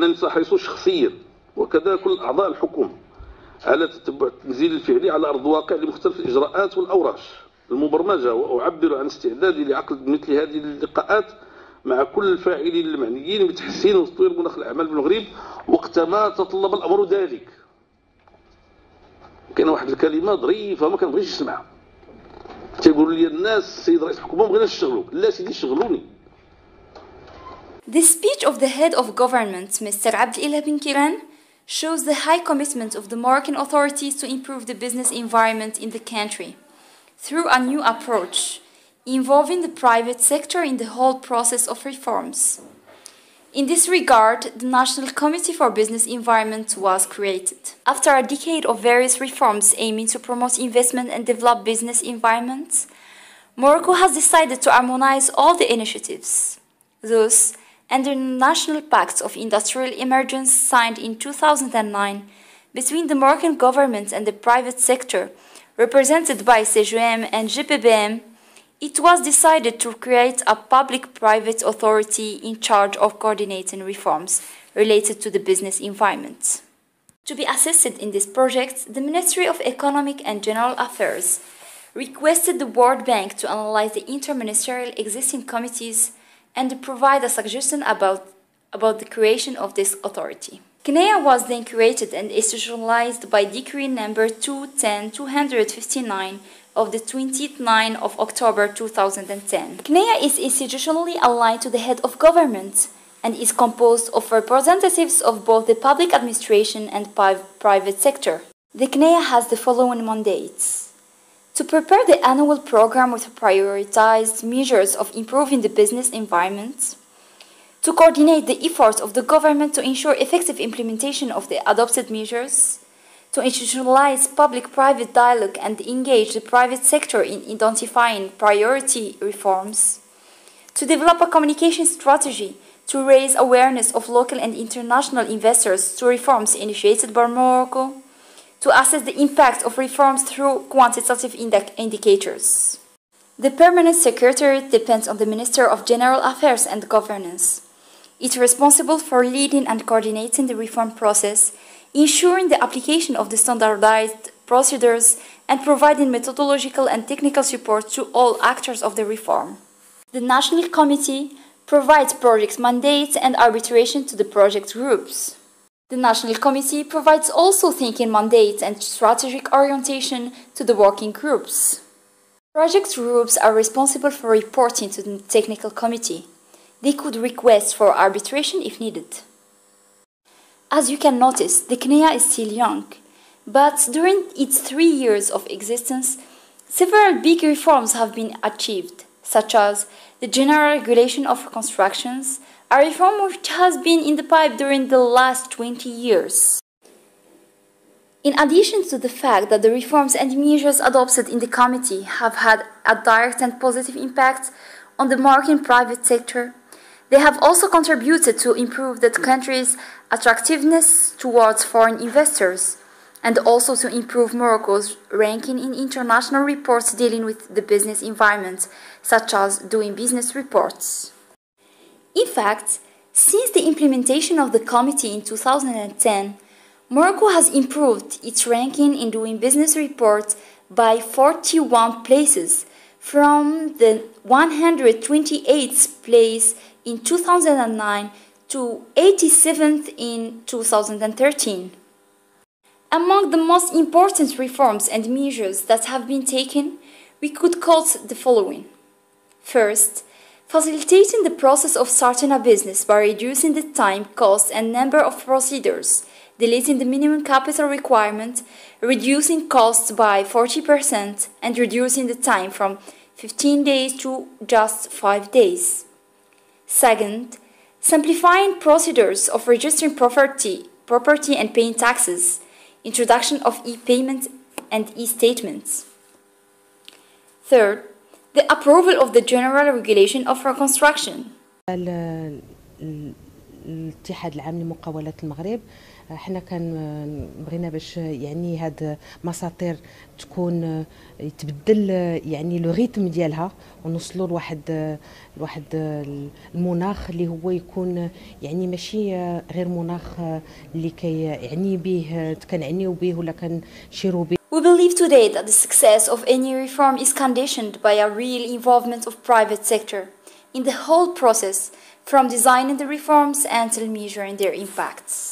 أنني سأحرص شخصيا وكذا كل أعضاء الحكومة على تتبع التنزيل الفعلي على أرض الواقع لمختلف الإجراءات والأوراش المبرمجة، وأعبر عن استعدادي لعقد مثل هذه اللقاءات مع كل الفاعلين المعنيين بتحسين وتطوير مناخ الأعمال بالمغرب وقتما تطلب الأمر ذلك. كاين واحد الكلمة ظريفة ما كنبغيش نسمعها، تيقولوا لي الناس السيد رئيس الحكومة ما بغيناش نشتغلوا. لا سيدي شغلوني. The speech of the head of government, Mr. Abdelilah bin Kiran, shows the high commitment of the Moroccan authorities to improve the business environment in the country through a new approach, involving the private sector in the whole process of reforms. In this regard, the National Committee for Business Environment was created. After a decade of various reforms aiming to promote investment and develop business environments, Morocco has decided to harmonize all the initiatives. Thus, under the National Pact of Industrial Emergence signed in 2009 between the Moroccan government and the private sector, represented by CGM and GPBM, it was decided to create a public-private authority in charge of coordinating reforms related to the business environment. To be assisted in this project, the Ministry of Economic and General Affairs requested the World Bank to analyze the interministerial existing committees and provide a suggestion about the creation of this authority. CNEA was then created and institutionalized by Decree number 210-259 of the 29th of October 2010. CNEA is institutionally aligned to the head of government and is composed of representatives of both the public administration and private sector. The CNEA has the following mandates: to prepare the annual program with prioritized measures of improving the business environment, to coordinate the efforts of the government to ensure effective implementation of the adopted measures, to institutionalize public-private dialogue and engage the private sector in identifying priority reforms, to develop a communication strategy to raise awareness of local and international investors to reforms initiated by Morocco, to assess the impact of reforms through quantitative indicators. The Permanent Secretariat depends on the Minister of General Affairs and Governance. It is responsible for leading and coordinating the reform process, ensuring the application of the standardized procedures, and providing methodological and technical support to all actors of the reform. The National Committee provides project mandates and arbitration to the project groups. The National Committee provides also thinking mandates and strategic orientation to the working groups. Project groups are responsible for reporting to the Technical Committee. They could request for arbitration if needed. As you can notice, the CNEA is still young, but during its 3 years of existence, several big reforms have been achieved, such as the General Regulation of Constructions, a reform which has been in the pipe during the last 20 years. In addition to the fact that the reforms and measures adopted in the committee have had a direct and positive impact on the Moroccan private sector, they have also contributed to improve the country's attractiveness towards foreign investors and also to improve Morocco's ranking in international reports dealing with the business environment, such as Doing Business reports. In fact, since the implementation of the committee in 2010, Morocco has improved its ranking in Doing Business report by 41 places, from the 128th place in 2009 to 87th in 2013. Among the most important reforms and measures that have been taken, we could quote the following. First, facilitating the process of starting a business by reducing the time, cost, and number of procedures, deleting the minimum capital requirement, reducing costs by 40%, and reducing the time from 15 days to just 5 days. Second, simplifying procedures of registering property and paying taxes, introduction of e-payment and e-statements. Third, the approval of the General Regulation of Reconstruction. الاتحاد العام لمقاولات المغرب حنا كان بغينا باش يعني هاد مساطير تكون يتبدل يعني لو ريتم ديالها ونوصلوا لواحد المناخ اللي هو يكون يعني ماشي غير مناخ اللي كيعني به كنعنيو به ولا كنشيروا به. We believe today that the success of any reform is conditioned by a real involvement of private sector in the whole process, from designing the reforms until measuring their impacts.